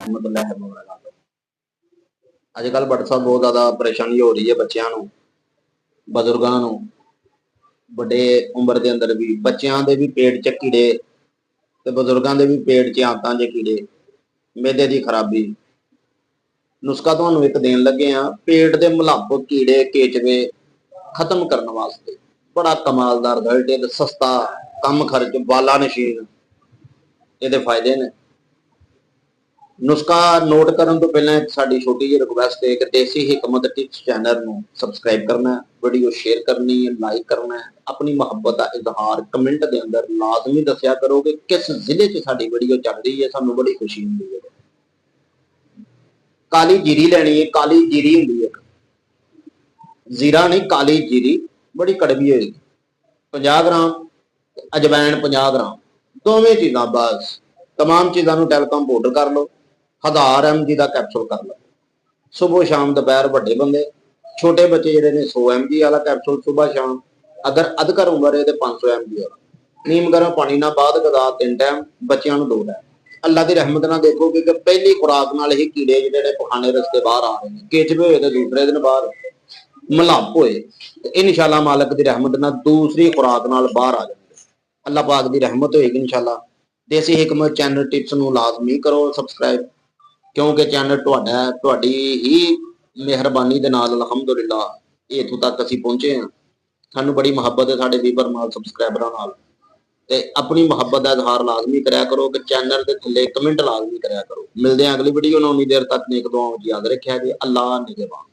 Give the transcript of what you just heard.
रहमतुल्लाहि व बरकातहू। अजकल WhatsApp बहुत ज्यादा परेशानी हो रही है बच्चों को, बजुर्गों को, बड़े उम्र के अंदर भी, बच्चों के भी पेट च कीड़े ते बजुर्गों के भी पेट च आंतां जे कीड़े, मेदे की खराबी। नुस्खा तुहानू एक देन लगे हाँ, पेट के मुलाप कीड़े केचवे खत्म करने वास्ते बड़ा कमालदार रिजल्ट, सस्ता, कम खर्च, बाला नशीन, ये फायदे ने। नुस्खा नोट करने तो पहले एक साड़ी छोटी जी रिक्वेस्ट है कि देसी हिकमत टिप्स चैनल को सबसक्राइब करना है, वीडियो शेयर करनी है, लाइक करना है, अपनी मुहब्बत का इजहार कमेंट के अंदर लाजमी दसिया करो कि किस जिले च साड़ी वीडियो चल रही है, सानू बड़ी खुशी होती है। काली जीरी लेनी है, काली जीरी होंगी है, जीरा नहीं काली जीरी, बड़ी कड़वी होगी, 50 ग्राम, अजवैन 50 ग्राम, दोवें चीज़ा बस, तमाम चीज़ों टेलीकॉम पाउडर कर लो, 1000 mg का कैप्सूल कर लो, सुबह शाम दोपहर बड़े बंदे, छोटे बच्चे जोड़े ने 100 mg वाला कैप्सूल सुबह शाम, अगर अधकर उम्र है तो 500 mg वाला। नीम गर्म पानी ना बाद गदा 3 टाइम, बच्चों 2 टाइम। अल्लाह की रहमत ना देखो कि पहली खुराक नाल ही कीड़े जोड़े पखाने रस्ते बाहर आ रहे हैं, केचवे हुए तो दूसरे दिन बाहर, मलाप होए इंशाअल्लाह मालिक की रहमत ना दूसरी खुराक नाल बाहर आ जाएंगे। अल्लाह पाक की रहमत होएगी इंशाअल्लाह। देसी हिकमत चैनल टिप्स नू लाजमी करो सबसक्राइब, क्योंकि चैनल तुहाडी ही मेहरबानी दे नाल अलहमदुलिल्लाह इत्थों तक असीं पहुंचे हैं। सानू बड़ी मुहब्बत है साडे वीवर नाल, सबसक्राइबरां नाल, ते अपनी मुहब्बत का इजहार लाजमी करया करो कि चैनल के थल्ले कमेंट लाजमी करया करो। मिलते हैं अगली वीडियो, उन्नी देर तक नेक दुआओं याद रखिया जी। अल्लाह निगहबान।